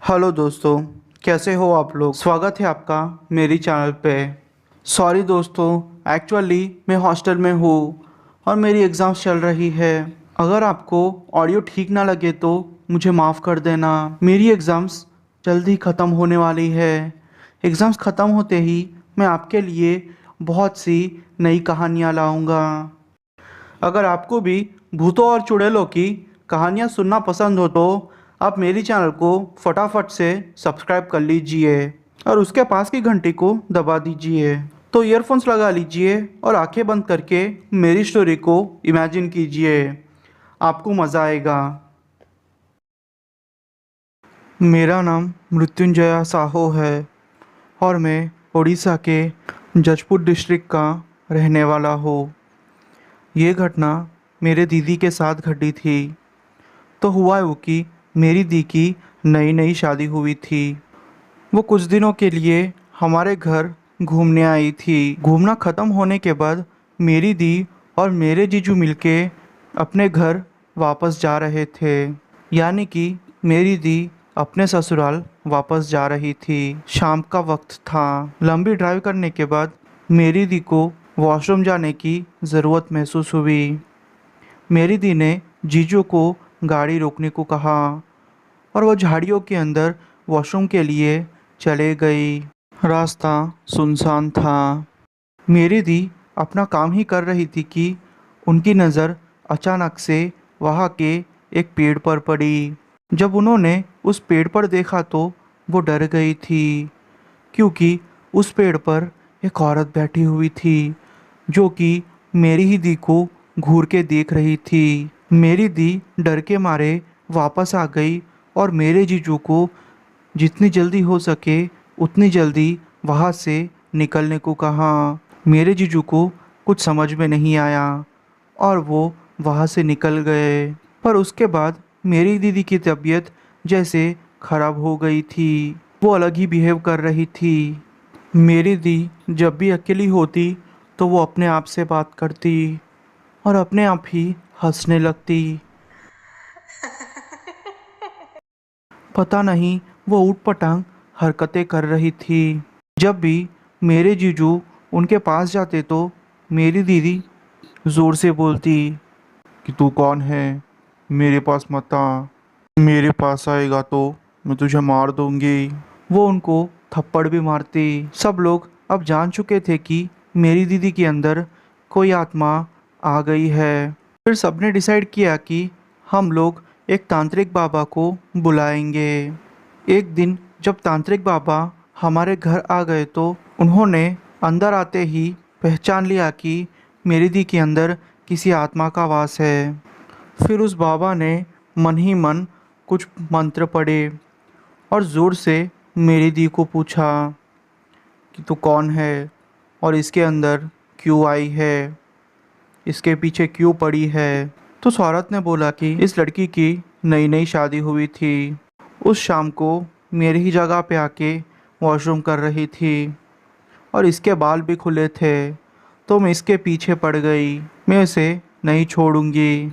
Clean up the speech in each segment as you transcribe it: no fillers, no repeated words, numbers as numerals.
Hello दोस्तों, कैसे हो आप लोग। स्वागत है आपका मेरी चैनल पे। सॉरी दोस्तों, एक्चुअली मैं हॉस्टल में हूँ और मेरी एग्ज़ाम्स चल रही है। अगर आपको ऑडियो ठीक ना लगे तो मुझे माफ़ कर देना। मेरी एग्ज़ाम्स जल्दी ख़त्म होने वाली है। एग्ज़ाम्स ख़त्म होते ही मैं आपके लिए बहुत सी नई कहानियाँ लाऊंगा। अगर आपको भी भूतों और चुड़ैलों की कहानियाँ सुनना पसंद हो तो आप मेरी चैनल को फटाफट से सब्सक्राइब कर लीजिए और उसके पास की घंटी को दबा दीजिए। तो ईयरफोन्स लगा लीजिए और आंखें बंद करके मेरी स्टोरी को इमेजिन कीजिए। आपको मज़ा आएगा। मेरा नाम मृत्युंजया साहो है और मैं उड़ीसा के जजपुर डिस्ट्रिक्ट का रहने वाला हूँ। ये घटना मेरे दीदी के साथ घटी थी। तो हुआ यूँ कि मेरी दी की नई नई शादी हुई थी। वो कुछ दिनों के लिए हमारे घर घूमने आई थी। घूमना ख़त्म होने के बाद मेरी दी और मेरे जीजू मिलके अपने घर वापस जा रहे थे। यानी कि मेरी दी अपने ससुराल वापस जा रही थी। शाम का वक्त था। लंबी ड्राइव करने के बाद मेरी दी को वॉशरूम जाने की ज़रूरत महसूस हुई। मेरी दी ने जीजू को गाड़ी रोकने को कहा और वो झाड़ियों के अंदर वॉशरूम के लिए चले गई। रास्ता सुनसान था। मेरी दी अपना काम ही कर रही थी कि उनकी नज़र अचानक से वहाँ के एक पेड़ पर पड़ी। जब उन्होंने उस पेड़ पर देखा तो वो डर गई थी, क्योंकि उस पेड़ पर एक औरत बैठी हुई थी जो कि मेरी ही दी को घूर के देख रही थी। मेरी दी डर के मारे वापस आ गई और मेरे जीजू को जितनी जल्दी हो सके उतनी जल्दी वहाँ से निकलने को कहा। मेरे जीजू को कुछ समझ में नहीं आया और वो वहाँ से निकल गए। पर उसके बाद मेरी दीदी की तबीयत जैसे खराब हो गई थी। वो अलग ही बिहेव कर रही थी। मेरी दी जब भी अकेली होती तो वो अपने आप से बात करती और अपने आप ही हंसने लगती। पता नहीं वो ऊटपटांग हरकतें कर रही थी। जब भी मेरे जीजू उनके पास जाते तो मेरी दीदी ज़ोर से बोलती कि तू कौन है, मेरे पास मत आ, मेरे पास आएगा तो मैं तुझे मार दूंगी। वो उनको थप्पड़ भी मारती। सब लोग अब जान चुके थे कि मेरी दीदी के अंदर कोई आत्मा आ गई है। फिर सबने डिसाइड किया कि हम लोग एक तांत्रिक बाबा को बुलाएंगे। एक दिन जब तांत्रिक बाबा हमारे घर आ गए तो उन्होंने अंदर आते ही पहचान लिया कि मेरी दी के अंदर किसी आत्मा का वास है। फिर उस बाबा ने मन ही मन कुछ मंत्र पढ़े और ज़ोर से मेरी दी को पूछा कि तू कौन है और इसके अंदर क्यों आई है, इसके पीछे क्यों पड़ी है। तो उस औरत ने बोला कि इस लड़की की नई नई शादी हुई थी। उस शाम को मेरी ही जगह पे आके वॉशरूम कर रही थी और इसके बाल भी खुले थे, तो मैं इसके पीछे पड़ गई। मैं इसे नहीं छोड़ूंगी।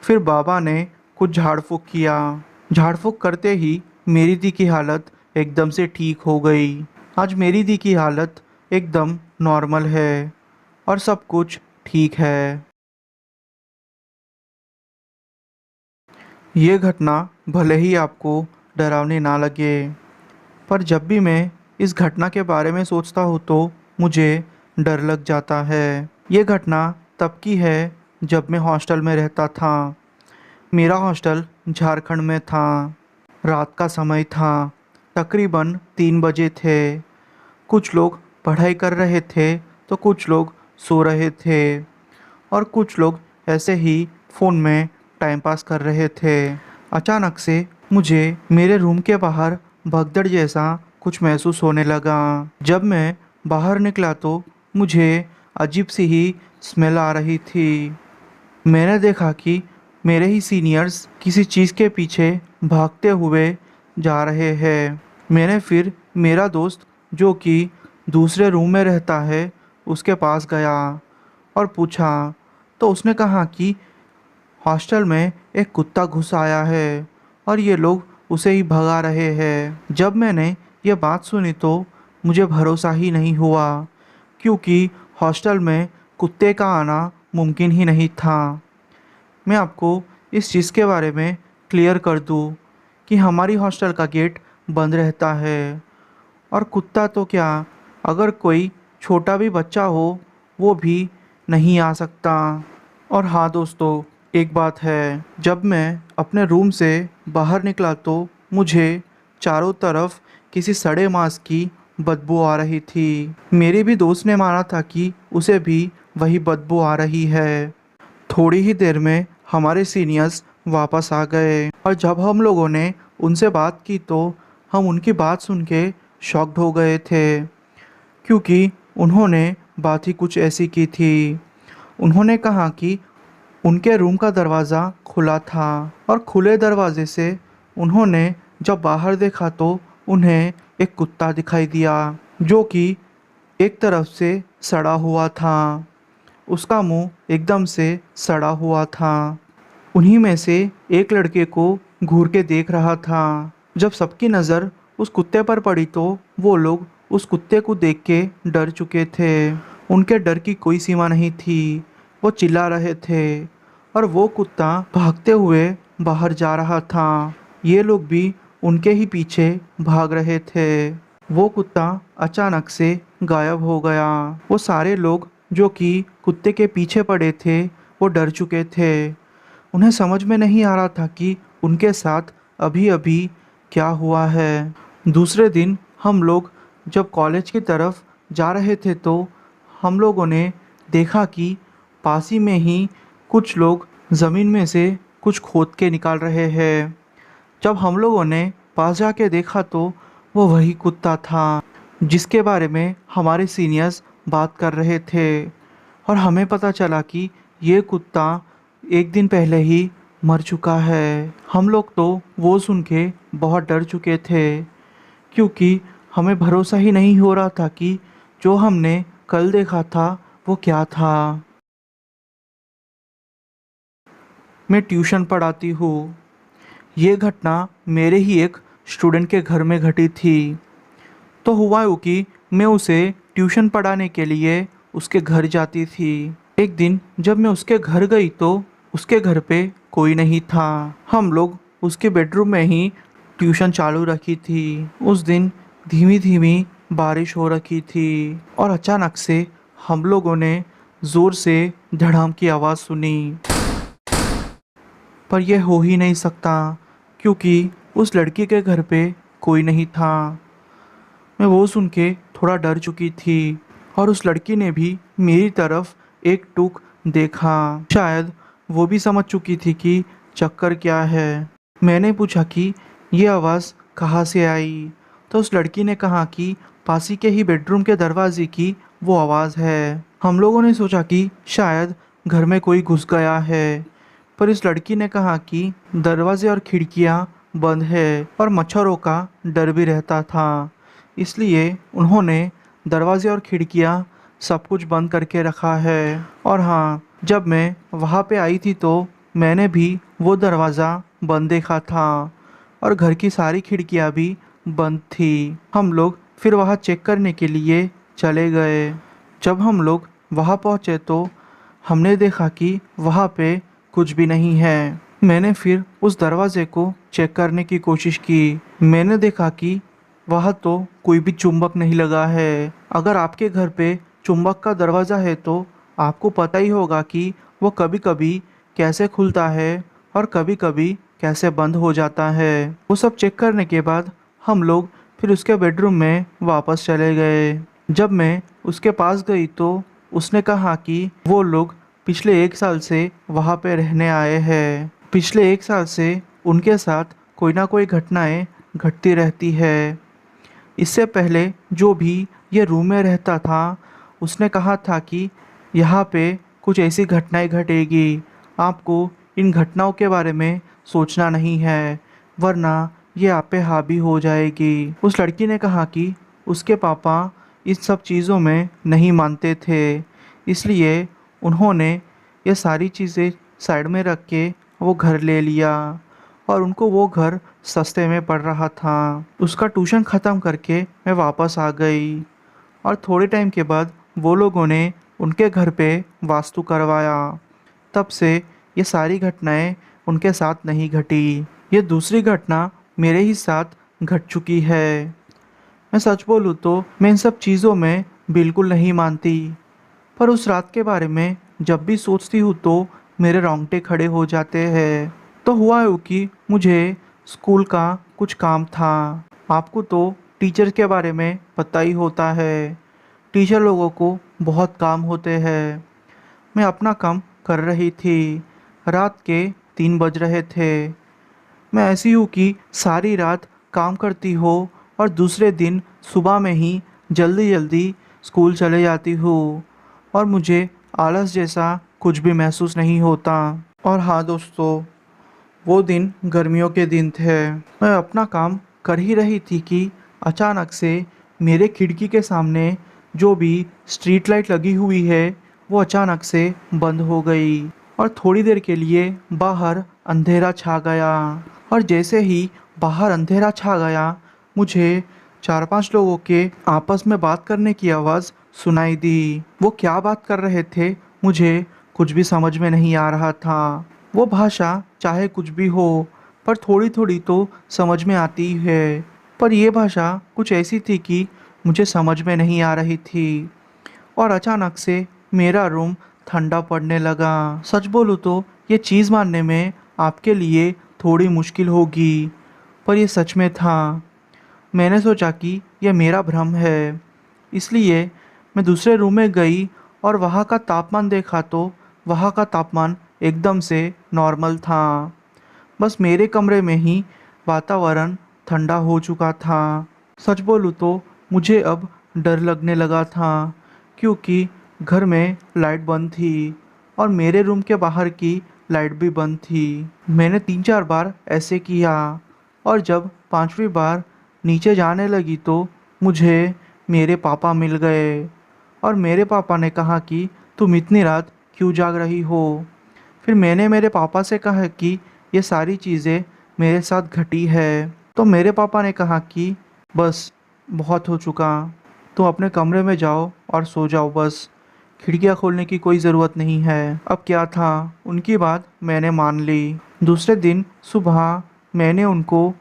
फिर बाबा ने कुछ झाड़ फूँक किया। झाड़ फूँक करते ही मेरी दी की हालत एकदम से ठीक हो गई। आज मेरी दी की हालत एकदम नॉर्मल है और सब कुछ ठीक है। ये घटना भले ही आपको डरावनी ना लगे, पर जब भी मैं इस घटना के बारे में सोचता हूँ तो मुझे डर लग जाता है। ये घटना तब की है जब मैं हॉस्टल में रहता था। मेरा हॉस्टल झारखंड में था। रात का समय था, तकरीबन 3 बजे थे। कुछ लोग पढ़ाई कर रहे थे तो कुछ लोग सो रहे थे और कुछ लोग ऐसे ही फ़ोन में टाइम पास कर रहे थे। अचानक से मुझे मेरे रूम के बाहर भगदड़ जैसा कुछ महसूस होने लगा। जब मैं बाहर निकला तो मुझे अजीब सी ही स्मेल आ रही थी। मैंने देखा कि मेरे ही सीनियर्स किसी चीज़ के पीछे भागते हुए जा रहे हैं। मैंने फिर मेरा दोस्त जो कि दूसरे रूम में रहता है उसके पास गया और पूछा, तो उसने कहा कि हॉस्टल में एक कुत्ता घुस आया है और ये लोग उसे ही भगा रहे हैं। जब मैंने ये बात सुनी तो मुझे भरोसा ही नहीं हुआ, क्योंकि हॉस्टल में कुत्ते का आना मुमकिन ही नहीं था। मैं आपको इस चीज़ के बारे में क्लियर कर दूं कि हमारी हॉस्टल का गेट बंद रहता है, और कुत्ता तो क्या, अगर कोई छोटा भी बच्चा हो वो भी नहीं आ सकता। और हाँ दोस्तों, एक बात है, जब मैं अपने रूम से बाहर निकला तो मुझे चारों तरफ किसी सड़े मांस की बदबू आ रही थी। मेरे भी दोस्त ने माना था कि उसे भी वही बदबू आ रही है। थोड़ी ही देर में हमारे सीनियर्स वापस आ गए, और जब हम लोगों ने उनसे बात की तो हम उनकी बात सुन के शॉक्ड हो गए थे, क्योंकि उन्होंने बात ही कुछ ऐसी की थी। उन्होंने कहा कि उनके रूम का दरवाज़ा खुला था, और खुले दरवाजे से उन्होंने जब बाहर देखा तो उन्हें एक कुत्ता दिखाई दिया, जो कि एक तरफ से सड़ा हुआ था। उसका मुंह एकदम से सड़ा हुआ था। उन्हीं में से एक लड़के को घूर के देख रहा था। जब सबकी नज़र उस कुत्ते पर पड़ी तो वो लोग उस कुत्ते को देख के डर चुके थे। उनके डर की कोई सीमा नहीं थी। वो चिल्ला रहे थे, और वो कुत्ता भागते हुए बाहर जा रहा था। ये लोग भी उनके ही पीछे भाग रहे थे। वो कुत्ता अचानक से गायब हो गया। वो सारे लोग जो कि कुत्ते के पीछे पड़े थे वो डर चुके थे। उन्हें समझ में नहीं आ रहा था कि उनके साथ अभी अभी क्या हुआ है। दूसरे दिन हम लोग जब कॉलेज की तरफ जा रहे थे तो हम लोगों ने देखा कि पास ही में ही कुछ लोग ज़मीन में से कुछ खोद के निकाल रहे हैं। जब हम लोगों ने पास जाके देखा तो वो वही कुत्ता था जिसके बारे में हमारे सीनियर्स बात कर रहे थे, और हमें पता चला कि ये कुत्ता एक दिन पहले ही मर चुका है। हम लोग तो वो सुन के बहुत डर चुके थे, क्योंकि हमें भरोसा ही नहीं हो रहा था कि जो हमने कल देखा था वो क्या था। मैं ट्यूशन पढ़ाती हूँ। ये घटना मेरे ही एक स्टूडेंट के घर में घटी थी। तो हुआ यूँ कि मैं उसे ट्यूशन पढ़ाने के लिए उसके घर जाती थी। एक दिन जब मैं उसके घर गई तो उसके घर पे कोई नहीं था। हम लोग उसके बेडरूम में ही ट्यूशन चालू रखी थी। उस दिन धीमी धीमी बारिश हो रखी थी, और अचानक से हम लोगों ने ज़ोर से धड़ाम की आवाज़ सुनी। पर यह हो ही नहीं सकता, क्योंकि उस लड़की के घर पे कोई नहीं था। मैं वो सुन के थोड़ा डर चुकी थी, और उस लड़की ने भी मेरी तरफ एक टूक देखा। शायद वो भी समझ चुकी थी कि चक्कर क्या है। मैंने पूछा कि ये आवाज़ कहाँ से आई, तो उस लड़की ने कहा कि पास ही के ही बेडरूम के दरवाजे की वो आवाज़ है। हम लोगों ने सोचा कि शायद घर में कोई घुस गया है, पर इस लड़की ने कहा कि दरवाजे और खिड़कियाँ बंद है और मच्छरों का डर भी रहता था, इसलिए उन्होंने दरवाजे और खिड़कियाँ सब कुछ बंद करके रखा है। और हाँ, जब मैं वहाँ पे आई थी तो मैंने भी वो दरवाज़ा बंद देखा था, और घर की सारी खिड़कियाँ भी बंद थी। हम लोग फिर वहाँ चेक करने के लिए चले गए। जब हम लोग वहाँ पहुँचे तो हमने देखा कि वहाँ पे कुछ भी नहीं है। मैंने फिर उस दरवाजे को चेक करने की कोशिश की। मैंने देखा कि वहाँ तो कोई भी चुंबक नहीं लगा है। अगर आपके घर पे चुंबक का दरवाज़ा है तो आपको पता ही होगा कि वो कभी कभी कैसे खुलता है और कभी कभी कैसे बंद हो जाता है। वो सब चेक करने के बाद हम लोग फिर उसके बेडरूम में वापस चले गए। जब मैं उसके पास गई तो उसने कहा कि वो लोग पिछले 1 साल से वहाँ पे रहने आए हैं। पिछले 1 साल से उनके साथ कोई ना कोई घटनाएं घटती रहती है। इससे पहले जो भी ये रूम में रहता था उसने कहा था कि यहाँ पे कुछ ऐसी घटनाएं घटेगी, आपको इन घटनाओं के बारे में सोचना नहीं है, वरना ये आप पे हावी हो जाएगी। उस लड़की ने कहा कि उसके पापा इस सब चीज़ों में नहीं मानते थे, इसलिए उन्होंने ये सारी चीज़ें साइड में रख के वो घर ले लिया। और उनको वो घर सस्ते में पड़ रहा था। उसका ट्यूशन ख़त्म करके मैं वापस आ गई और थोड़े टाइम के बाद वो लोगों ने उनके घर पे वास्तु करवाया। तब से ये सारी घटनाएं उनके साथ नहीं घटी। ये दूसरी घटना मेरे ही साथ घट चुकी है। मैं सच बोलूँ तो मैं इन सब चीज़ों में बिल्कुल नहीं मानती, पर उस रात के बारे में जब भी सोचती हूँ तो मेरे रोंगटे खड़े हो जाते हैं। तो हुआ यूँ कि मुझे स्कूल का कुछ काम था। आपको तो टीचर के बारे में पता ही होता है, टीचर लोगों को बहुत काम होते हैं। मैं अपना काम कर रही थी। रात के 3 बज रहे थे। मैं ऐसी हूँ कि सारी रात काम करती हो और दूसरे दिन सुबह में ही जल्दी जल्दी स्कूल चले जाती हूँ और मुझे आलस जैसा कुछ भी महसूस नहीं होता। और हाँ दोस्तों, वो दिन गर्मियों के दिन थे। मैं अपना काम कर ही रही थी कि अचानक से मेरे खिड़की के सामने जो भी स्ट्रीट लाइट लगी हुई है वो अचानक से बंद हो गई और थोड़ी देर के लिए बाहर अंधेरा छा गया। और जैसे ही बाहर अंधेरा छा गया, मुझे 4-5 लोगों के आपस में बात करने की आवाज़ सुनाई दी। वो क्या बात कर रहे थे मुझे कुछ भी समझ में नहीं आ रहा था। वो भाषा चाहे कुछ भी हो, पर थोड़ी थोड़ी तो समझ में आती है। पर ये भाषा कुछ ऐसी थी कि मुझे समझ में नहीं आ रही थी। और अचानक से मेरा रूम ठंडा पड़ने लगा। सच बोलूँ तो ये चीज़ मानने में आपके लिए थोड़ी मुश्किल होगी, पर ये सच में था। मैंने सोचा कि यह मेरा भ्रम है, इसलिए मैं दूसरे रूम में गई और वहाँ का तापमान देखा तो वहाँ का तापमान एकदम से नॉर्मल था। बस मेरे कमरे में ही वातावरण ठंडा हो चुका था। सच बोलूँ तो मुझे अब डर लगने लगा था, क्योंकि घर में लाइट बंद थी और मेरे रूम के बाहर की लाइट भी बंद थी। मैंने 3-4 बार ऐसे किया और जब 5वीं बार नीचे जाने लगी तो मुझे मेरे पापा मिल गए और मेरे पापा ने कहा कि तुम इतनी रात क्यों जाग रही हो। फिर मैंने मेरे पापा से कहा कि ये सारी चीज़ें मेरे साथ घटी है। तो मेरे पापा ने कहा कि बस बहुत हो चुका, तुम अपने कमरे में जाओ और सो जाओ, बस खिड़कियाँ खोलने की कोई ज़रूरत नहीं है। अब क्या था, उनकी बात मैंने मान ली। दूसरे दिन सुबह मैंने उनको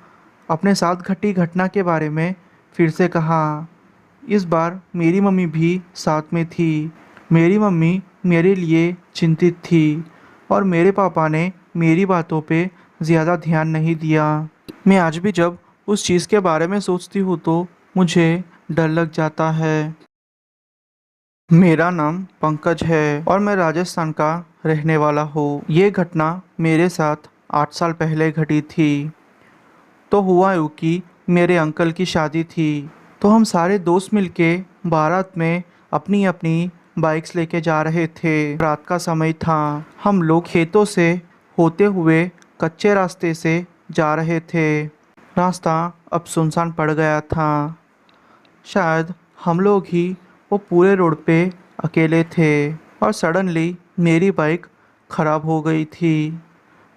अपने साथ घटी घटना के बारे में फिर से कहा। इस बार मेरी मम्मी भी साथ में थी। मेरी मम्मी मेरे लिए चिंतित थी और मेरे पापा ने मेरी बातों पे ज़्यादा ध्यान नहीं दिया। मैं आज भी जब उस चीज़ के बारे में सोचती हूँ तो मुझे डर लग जाता है। मेरा नाम पंकज है और मैं राजस्थान का रहने वाला हूँ। ये घटना मेरे साथ 8 साल पहले घटी थी। तो हुआ यूँ कि मेरे अंकल की शादी थी, तो हम सारे दोस्त मिलके बारात में अपनी अपनी बाइक्स लेके जा रहे थे। रात का समय था। हम लोग खेतों से होते हुए कच्चे रास्ते से जा रहे थे। रास्ता अब सुनसान पड़ गया था। शायद हम लोग ही वो पूरे रोड पे अकेले थे और सडनली मेरी बाइक ख़राब हो गई थी।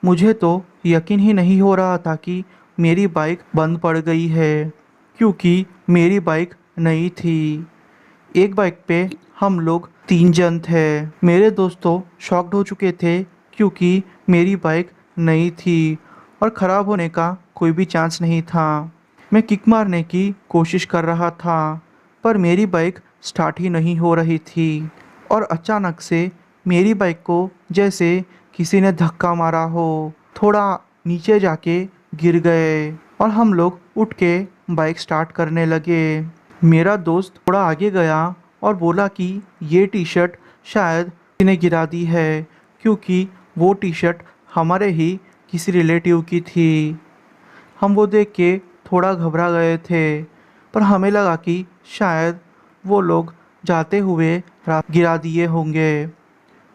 मुझे तो यकीन ही नहीं हो रहा था कि मेरी बाइक बंद पड़ गई है, क्योंकि मेरी बाइक नई थी। एक बाइक पे हम लोग 3 जन थे। मेरे दोस्तों शॉक्ड हो चुके थे, क्योंकि मेरी बाइक नई थी और ख़राब होने का कोई भी चांस नहीं था। मैं किक मारने की कोशिश कर रहा था, पर मेरी बाइक स्टार्ट ही नहीं हो रही थी और अचानक से मेरी बाइक को जैसे किसी ने धक्का मारा हो। थोड़ा नीचे जाके गिर गए और हम लोग उठ के बाइक स्टार्ट करने लगे। मेरा दोस्त थोड़ा आगे गया और बोला कि ये टी शर्ट शायद किसी ने गिरा दी है, क्योंकि वो टी शर्ट हमारे ही किसी रिलेटिव की थी। हम वो देख के थोड़ा घबरा गए थे, पर हमें लगा कि शायद वो लोग जाते हुए गिरा दिए होंगे।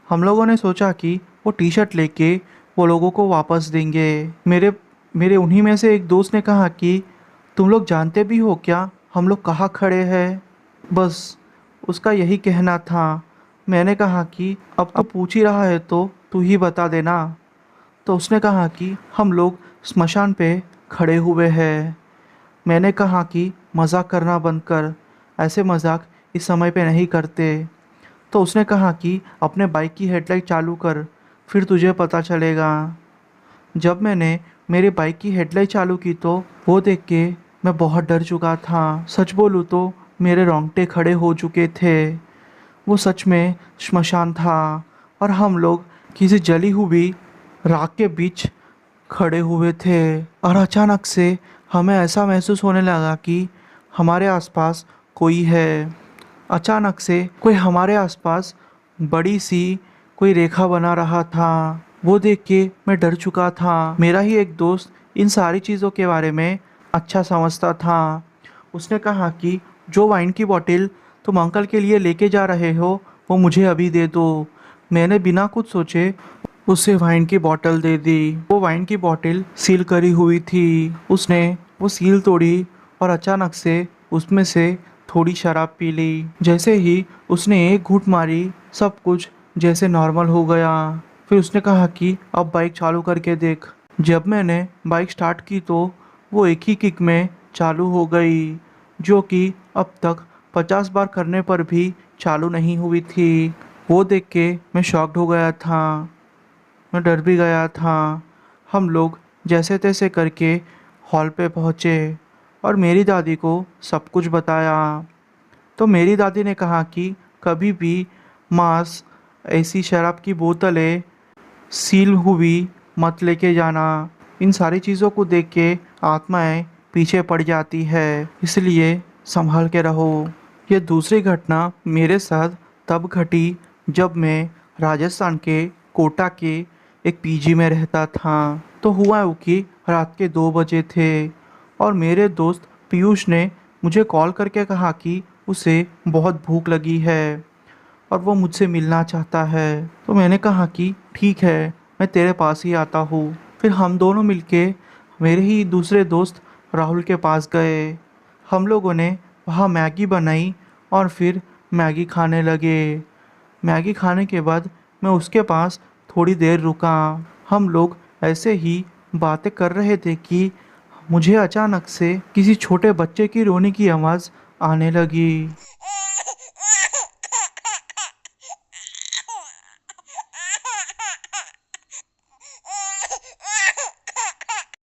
हम लोगों ने सोचा कि वो टी शर्ट लेके वो लोगों को वापस देंगे। मेरे मेरे उन्हीं में से एक दोस्त ने कहा कि तुम लोग जानते भी हो क्या हम लोग कहाँ खड़े हैं। बस उसका यही कहना था। मैंने कहा कि अब तो पूछ ही रहा है तो तू ही बता देना। तो उसने कहा कि हम लोग स्मशान पे खड़े हुए हैं। मैंने कहा कि मजाक करना बंद कर, ऐसे मजाक इस समय पे नहीं करते। तो उसने कहा कि अपने बाइक की हेडलाइट चालू कर, फिर तुझे पता चलेगा। जब मैंने मेरी बाइक की हेडलाइट चालू की तो वो देख के मैं बहुत डर चुका था। सच बोलूँ तो मेरे रोंगटे खड़े हो चुके थे। वो सच में श्मशान था और हम लोग किसी जली हुई राख के बीच खड़े हुए थे। और अचानक से हमें ऐसा महसूस होने लगा कि हमारे आसपास कोई है। अचानक से कोई हमारे आसपास बड़ी सी कोई रेखा बना रहा था। वो देख के मैं डर चुका था। मेरा ही एक दोस्त इन सारी चीज़ों के बारे में अच्छा समझता था। उसने कहा कि जो वाइन की बोतल तुम अंकल के लिए लेके जा रहे हो वो मुझे अभी दे दो। मैंने बिना कुछ सोचे उसे वाइन की बोतल दे दी। वो वाइन की बोतल सील करी हुई थी। उसने वो सील तोड़ी और अचानक से उसमें से थोड़ी शराब पी ली। जैसे ही उसने एक घूंट मारी सब कुछ जैसे नॉर्मल हो गया। फिर उसने कहा कि अब बाइक चालू करके देख। जब मैंने बाइक स्टार्ट की तो वो एक ही किक में चालू हो गई, जो कि अब तक 50 बार करने पर भी चालू नहीं हुई थी। वो देख के मैं शॉक्ड हो गया था। मैं डर भी गया था। हम लोग जैसे तैसे करके हॉल पे पहुँचे और मेरी दादी को सब कुछ बताया। तो मेरी दादी ने कहा कि कभी भी मांस, ऐसी शराब की बोतलें सील हुई मत लेके जाना। इन सारी चीज़ों को देख के आत्माएं पीछे पड़ जाती है, इसलिए संभाल के रहो। ये दूसरी घटना मेरे साथ तब घटी जब मैं राजस्थान के कोटा के एक पीजी में रहता था। तो हुआ यूँ कि रात के 2 बजे थे और मेरे दोस्त पीयूष ने मुझे कॉल करके कहा कि उसे बहुत भूख लगी है और वो मुझसे मिलना चाहता है। तो मैंने कहा कि ठीक है, मैं तेरे पास ही आता हूँ। फिर हम दोनों मिलके मेरे ही दूसरे दोस्त राहुल के पास गए। हम लोगों ने वहाँ मैगी बनाई और फिर मैगी खाने लगे। मैगी खाने के बाद मैं उसके पास थोड़ी देर रुका। हम लोग ऐसे ही बातें कर रहे थे कि मुझे अचानक से किसी छोटे बच्चे की रोने की आवाज़ आने लगी।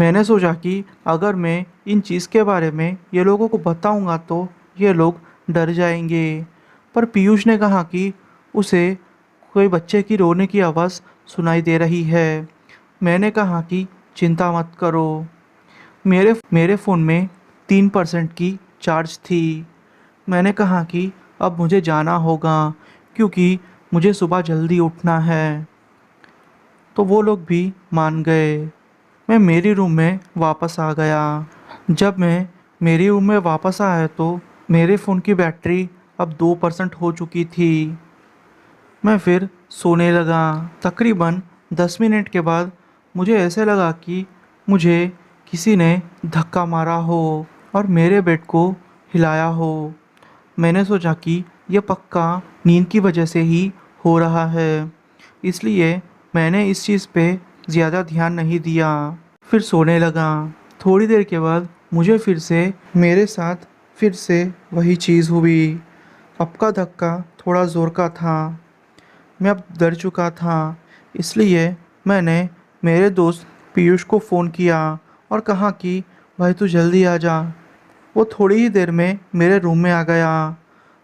मैंने सोचा कि अगर मैं इन चीज़ के बारे में ये लोगों को बताऊंगा तो ये लोग डर जाएंगे। पर पीयूष ने कहा कि उसे कोई बच्चे की रोने की आवाज़ सुनाई दे रही है। मैंने कहा कि चिंता मत करो। मेरे मेरे फ़ोन में 3% की चार्ज थी। मैंने कहा कि अब मुझे जाना होगा क्योंकि मुझे सुबह जल्दी उठना है। तो वो लोग भी मान गए। मैं मेरी रूम में वापस आ गया। जब मैं मेरी रूम में वापस आया तो मेरे फ़ोन की बैटरी अब 2% हो चुकी थी। मैं फिर सोने लगा। तकरीबन 10 मिनट के बाद मुझे ऐसे लगा कि मुझे किसी ने धक्का मारा हो और मेरे बेड को हिलाया हो। मैंने सोचा कि यह पक्का नींद की वजह से ही हो रहा है, इसलिए मैंने इस चीज़ पे ज़्यादा ध्यान नहीं दिया। फिर सोने लगा। थोड़ी देर के बाद मुझे फिर से मेरे साथ फिर से वही चीज़ हुई। अब का धक्का थोड़ा ज़ोर का था। मैं अब डर चुका था, इसलिए मैंने मेरे दोस्त पीयूष को फ़ोन किया और कहा कि भाई तू जल्दी आ जा। वो थोड़ी ही देर में मेरे रूम में आ गया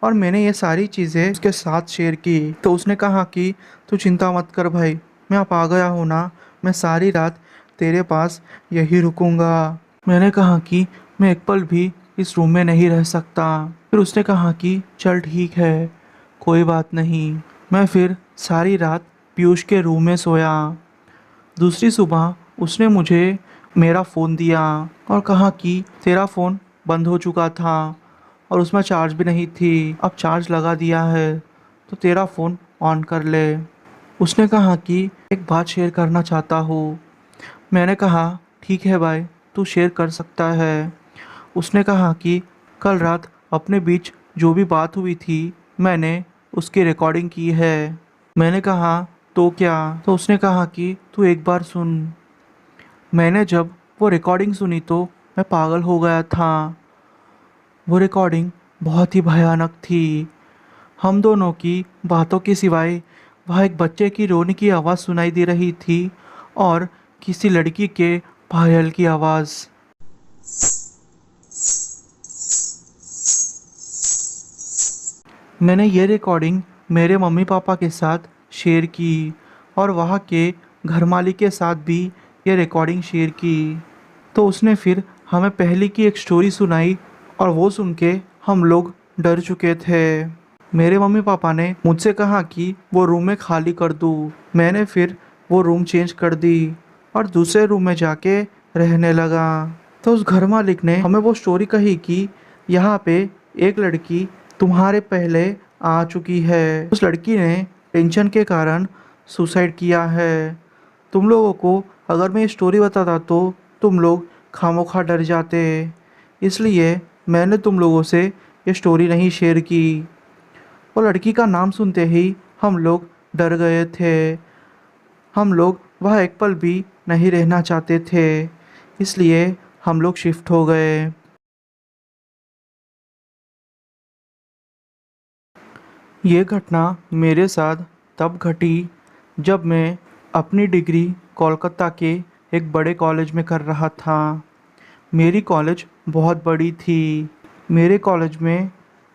और मैंने ये सारी चीज़ें उसके साथ शेयर की। तो उसने कहा कि तू चिंता मत कर भाई, मैं अब आ गया हूँ ना, मैं सारी रात तेरे पास यही रुकूंगा। मैंने कहा कि मैं एक पल भी इस रूम में नहीं रह सकता। फिर उसने कहा कि चल ठीक है, कोई बात नहीं। मैं फिर सारी रात पीयूष के रूम में सोया। दूसरी सुबह उसने मुझे मेरा फ़ोन दिया और कहा कि तेरा फ़ोन बंद हो चुका था और उसमें चार्ज भी नहीं थी, अब चार्ज लगा दिया है तो तेरा फ़ोन ऑन कर ले। उसने कहा कि एक बात शेयर करना चाहता हूँ। मैंने कहा ठीक है भाई, तू शेयर कर सकता है। उसने कहा कि कल रात अपने बीच जो भी बात हुई थी मैंने उसकी रिकॉर्डिंग की है। मैंने कहा तो क्या? तो उसने कहा कि तू एक बार सुन। मैंने जब वो रिकॉर्डिंग सुनी तो मैं पागल हो गया था। वो रिकॉर्डिंग बहुत ही भयानक थी। हम दोनों की बातों के सिवाय वहाँ एक बच्चे की रोने की आवाज़ सुनाई दे रही थी और किसी लड़की के पायल की आवाज़। मैंने ये रिकॉर्डिंग मेरे मम्मी पापा के साथ शेयर की और वहाँ के घर मालिक के साथ भी ये रिकॉर्डिंग शेयर की। तो उसने फिर हमें पहले की एक स्टोरी सुनाई और वो सुन के हम लोग डर चुके थे। मेरे मम्मी पापा ने मुझसे कहा कि वो रूम में खाली कर दूँ। मैंने फिर वो रूम चेंज कर दी और दूसरे रूम में जाके रहने लगा। तो उस घर मालिक ने हमें वो स्टोरी कही कि यहाँ पे एक लड़की तुम्हारे पहले आ चुकी है। उस लड़की ने टेंशन के कारण सुसाइड किया है। तुम लोगों को अगर मैं ये स्टोरी बताता तो तुम लोग खामोखा डर जाते। इसलिए मैंने तुम लोगों से ये स्टोरी नहीं शेयर की। वो लड़की का नाम सुनते ही हम लोग डर गए थे। हम लोग वह एक पल भी नहीं रहना चाहते थे। इसलिए हम लोग शिफ्ट हो गए। ये घटना मेरे साथ तब घटी जब मैं अपनी डिग्री कोलकाता के एक बड़े कॉलेज में कर रहा था। मेरी कॉलेज बहुत बड़ी थी। मेरे कॉलेज में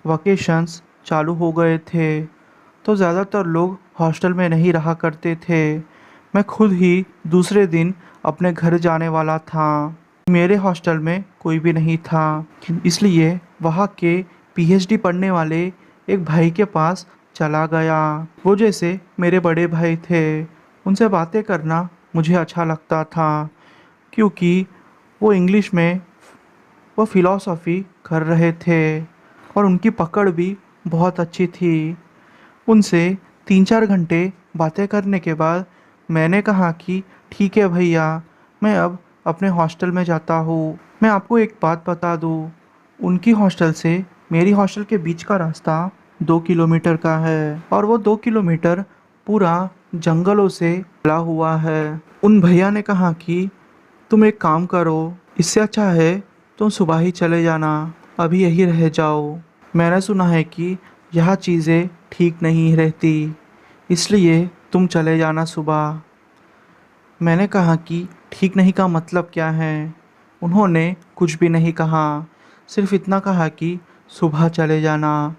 वकेशंस चालू हो गए थे तो ज़्यादातर लोग हॉस्टल में नहीं रहा करते थे। मैं खुद ही दूसरे दिन अपने घर जाने वाला था। मेरे हॉस्टल में कोई भी नहीं था, इसलिए वहाँ के पीएचडी पढ़ने वाले एक भाई के पास चला गया। वो जैसे मेरे बड़े भाई थे। उनसे बातें करना मुझे अच्छा लगता था क्योंकि वो इंग्लिश में वो फ़िलॉसफ़ी कर रहे थे और उनकी पकड़ भी बहुत अच्छी थी। उनसे 3-4 घंटे बातें करने के बाद मैंने कहा कि ठीक है भैया, मैं अब अपने हॉस्टल में जाता हूँ। मैं आपको एक बात बता दूँ, उनकी हॉस्टल से मेरी हॉस्टल के बीच का रास्ता 2 किलोमीटर का है और वो 2 किलोमीटर पूरा जंगलों से भरा हुआ है। उन भैया ने कहा कि तुम एक काम करो, इससे अच्छा है तुम सुबह ही चले जाना, अभी यही रह जाओ। मैंने सुना है कि यह चीज़ें ठीक नहीं रहती, इसलिए तुम चले जाना सुबह। मैंने कहा कि ठीक नहीं का मतलब क्या है? उन्होंने कुछ भी नहीं कहा, सिर्फ इतना कहा कि सुबह चले जाना।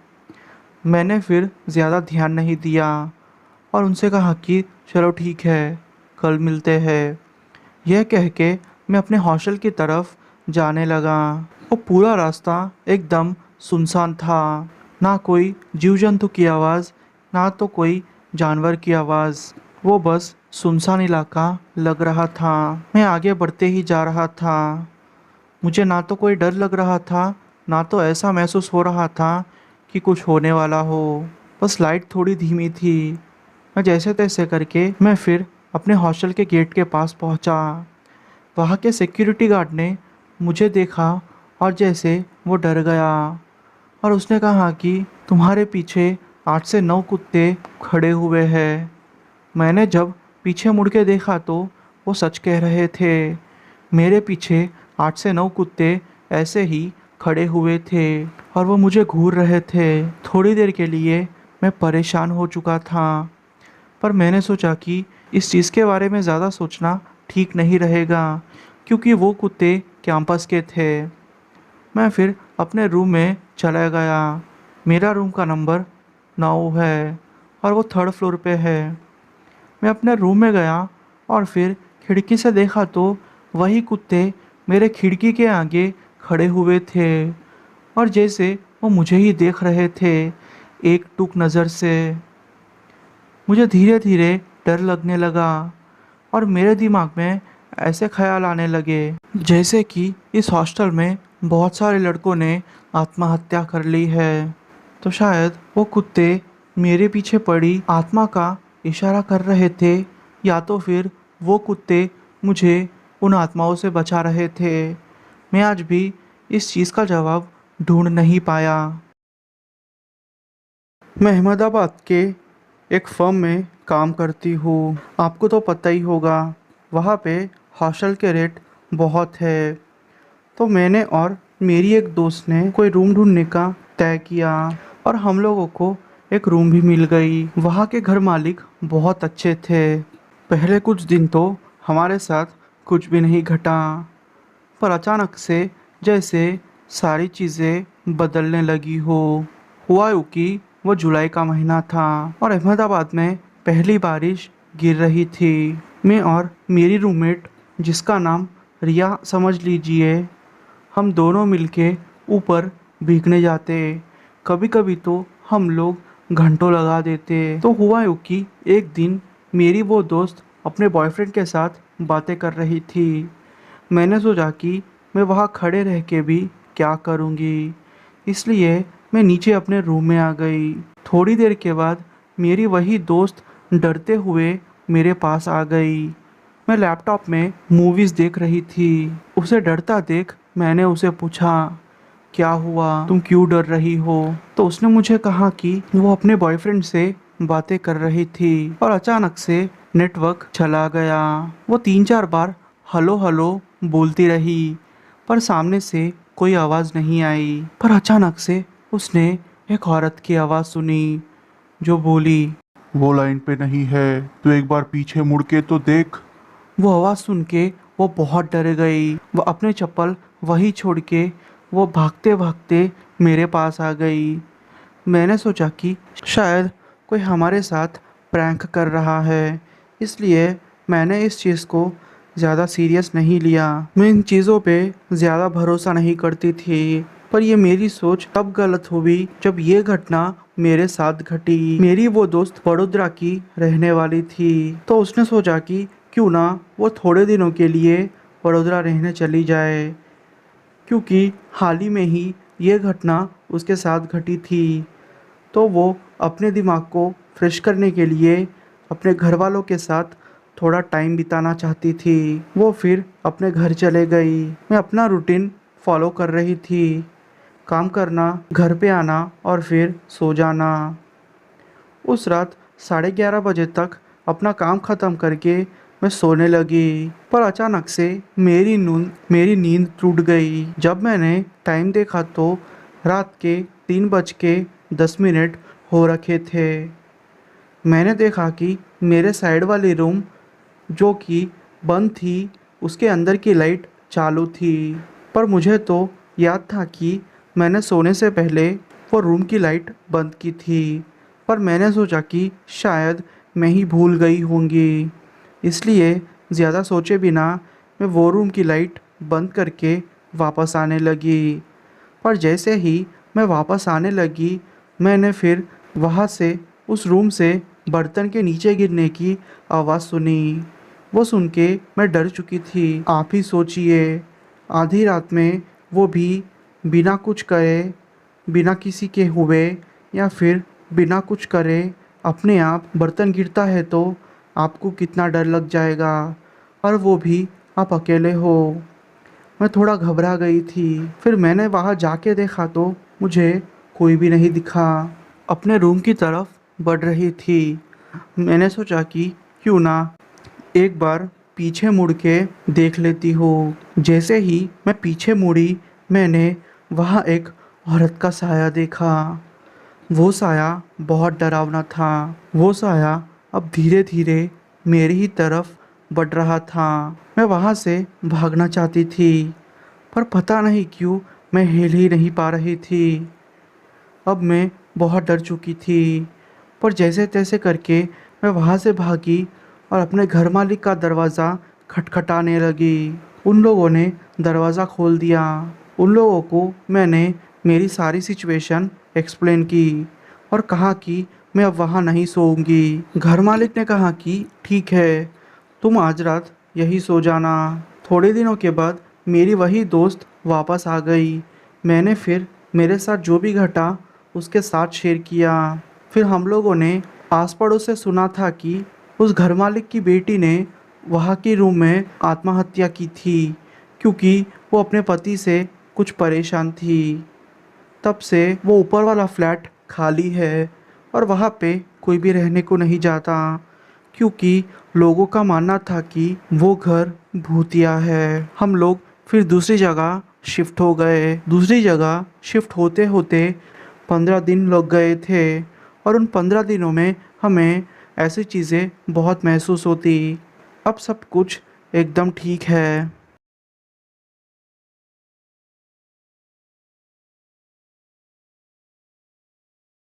मैंने फिर ज़्यादा ध्यान नहीं दिया और उनसे कहा कि चलो ठीक है, कल मिलते हैं। यह कह के मैं अपने हॉस्टल की तरफ जाने लगा। वो पूरा रास्ता एकदम सुनसान था। ना कोई जीव जंतु की आवाज़, ना तो कोई जानवर की आवाज़। वो बस सुनसान इलाका लग रहा था। मैं आगे बढ़ते ही जा रहा था। मुझे ना तो कोई डर लग रहा था, ना तो ऐसा महसूस हो रहा था कि कुछ होने वाला हो। बस लाइट थोड़ी धीमी थी। मैं जैसे तैसे करके मैं फिर अपने हॉस्टल के गेट के पास पहुंचा। वहाँ के सिक्योरिटी गार्ड ने मुझे देखा और जैसे वो डर गया और उसने कहा कि तुम्हारे पीछे 8 से 9 कुत्ते खड़े हुए हैं। मैंने जब पीछे मुड़ के देखा तो वो सच कह रहे थे। मेरे पीछे 8 से 9 कुत्ते ऐसे ही खड़े हुए थे और वो मुझे घूर रहे थे। थोड़ी देर के लिए मैं परेशान हो चुका था, पर मैंने सोचा कि इस चीज़ के बारे में ज़्यादा सोचना ठीक नहीं रहेगा क्योंकि वो कुत्ते कैंपस के थे। मैं फिर अपने रूम में चला गया। मेरा रूम का नंबर 9 है और वो 3rd फ्लोर पे है। मैं अपने रूम में गया और फिर खिड़की से देखा तो वही कुत्ते मेरे खिड़की के आगे खड़े हुए थे और जैसे वो मुझे ही देख रहे थे एक टूक नज़र से। मुझे धीरे धीरे डर लगने लगा और मेरे दिमाग में ऐसे ख्याल आने लगे जैसे कि इस हॉस्टल में बहुत सारे लड़कों ने आत्महत्या कर ली है। तो शायद वो कुत्ते मेरे पीछे पड़ी आत्मा का इशारा कर रहे थे या तो फिर वो कुत्ते मुझे उन आत्माओं से बचा रहे थे। मैं आज भी इस चीज़ का जवाब ढूंढ नहीं पाया। मैं अहमदाबाद के एक फर्म में काम करती हूँ। आपको तो पता ही होगा, वहाँ पे हॉस्टल के रेट बहुत है। तो मैंने और मेरी एक दोस्त ने कोई रूम ढूंढने का तय किया और हम लोगों को एक रूम भी मिल गई। वहाँ के घर मालिक बहुत अच्छे थे। पहले कुछ दिन तो हमारे साथ कुछ भी नहीं घटा, पर अचानक से जैसे सारी चीज़ें बदलने लगी हो। हुआ यूँ कि वो जुलाई का महीना था और अहमदाबाद में पहली बारिश गिर रही थी। मैं और मेरी रूममेट, जिसका नाम रिया समझ लीजिए, हम दोनों मिलके ऊपर भीगने जाते। कभी कभी तो हम लोग घंटों लगा देते। तो हुआ यूँ कि एक दिन मेरी वो दोस्त अपने बॉयफ्रेंड के साथ बातें कर रही थी। मैंने सोचा कि मैं वहाँ खड़े रह के भी क्या करूँगी, इसलिए मैं नीचे अपने रूम में आ गई। थोड़ी देर के बाद मेरी वही दोस्त डरते हुए मेरे पास आ गई। मैं लैपटॉप में मूवीज़ देख रही थी। उसे डरता देख मैंने उसे पूछा, क्या हुआ, तुम क्यों डर रही हो? तो उसने मुझे कहा कि वो अपने बॉयफ्रेंड से बातें कर रही थी और अचानक से नेटवर्क चला गया। वो 3-4 बार हेलो हेलो बोलती रही, पर सामने से कोई आवाज़ नहीं आई। पर अचानक से उसने एक औरत की आवाज़ सुनी जो बोली, वो लाइन पे नहीं है, तू एक बार पीछे मुड़ के तो देख। वो आवाज़ सुन के वो बहुत डर गई। वो अपने चप्पल वहीं छोड़ के वो भागते भागते मेरे पास आ गई। मैंने सोचा कि शायद कोई हमारे साथ प्रैंक कर रहा है, इसलिए मैंने इस चीज़ को ज़्यादा सीरियस नहीं लिया। मैं इन चीज़ों पे ज़्यादा भरोसा नहीं करती थी, पर ये मेरी सोच तब गलत हुई जब ये घटना मेरे साथ घटी। मेरी वो दोस्त वडोदरा की रहने वाली थी, तो उसने सोचा कि क्यों ना वो थोड़े दिनों के लिए वडोदरा रहने चली जाए, क्योंकि हाल ही में ही ये घटना उसके साथ घटी थी। तो वो अपने दिमाग को फ्रेश करने के लिए अपने घर वालों के साथ थोड़ा टाइम बिताना चाहती थी। वो फिर अपने घर चले गई। मैं अपना रूटीन फॉलो कर रही थी, काम करना, घर पे आना और फिर सो जाना। उस रात 11:30 बजे तक अपना काम ख़त्म करके मैं सोने लगी, पर अचानक से मेरी नींद टूट गई। जब मैंने टाइम देखा तो रात के 3:10 हो रखे थे। मैंने देखा कि मेरे साइड वाली रूम जो कि बंद थी, उसके अंदर की लाइट चालू थी। पर मुझे तो याद था कि मैंने सोने से पहले वो रूम की लाइट बंद की थी, पर मैंने सोचा कि शायद मैं ही भूल गई होंगी, इसलिए ज़्यादा सोचे बिना मैं वो रूम की लाइट बंद करके वापस आने लगी। पर जैसे ही मैं वापस आने लगी, मैंने फिर वहाँ से उस रूम से बर्तन के नीचे गिरने की आवाज़ सुनी। वो सुन के मैं डर चुकी थी। आप ही सोचिए, आधी रात में वो भी बिना कुछ करे, बिना किसी के हुए या फिर बिना कुछ करे अपने आप बर्तन गिरता है तो आपको कितना डर लग जाएगा, और वो भी आप अकेले हो। मैं थोड़ा घबरा गई थी। फिर मैंने वहाँ जाके देखा तो मुझे कोई भी नहीं दिखा। अपने रूम की तरफ बढ़ रही थी। मैंने सोचा कि क्यों ना एक बार पीछे मुड़ के देख लेती हूँ। जैसे ही मैं पीछे मुड़ी, मैंने वहाँ एक औरत का साया देखा। वो साया बहुत डरावना था। वो साया अब धीरे धीरे मेरी ही तरफ बढ़ रहा था। मैं वहाँ से भागना चाहती थी, पर पता नहीं क्यों मैं हिल ही नहीं पा रही थी। अब मैं बहुत डर चुकी थी, पर जैसे तैसे करके मैं वहाँ से भागी और अपने घर मालिक का दरवाज़ा खटखटाने लगी। उन लोगों ने दरवाज़ा खोल दिया। उन लोगों को मैंने मेरी सारी सिचुएशन एक्सप्लेन की और कहा कि मैं अब वहाँ नहीं सोऊंगी। घर मालिक ने कहा कि ठीक है, तुम आज रात यहीं सो जाना। थोड़े दिनों के बाद मेरी वही दोस्त वापस आ गई। मैंने फिर मेरे साथ जो भी घटा उसके साथ शेयर किया। फिर हम लोगों ने आस पड़ोस से सुना था कि उस घर मालिक की बेटी ने वहाँ की रूम में आत्महत्या की थी, क्योंकि वो अपने पति से कुछ परेशान थी। तब से वो ऊपर वाला फ्लैट खाली है और वहाँ पे कोई भी रहने को नहीं जाता, क्योंकि लोगों का मानना था कि वो घर भूतिया है। हम लोग फिर दूसरी जगह शिफ्ट हो गए। दूसरी जगह शिफ्ट होते होते 15 दिन लग गए थे, और उन 15 दिनों में हमें ऐसी चीज़ें बहुत महसूस होती। अब सब कुछ एकदम ठीक है।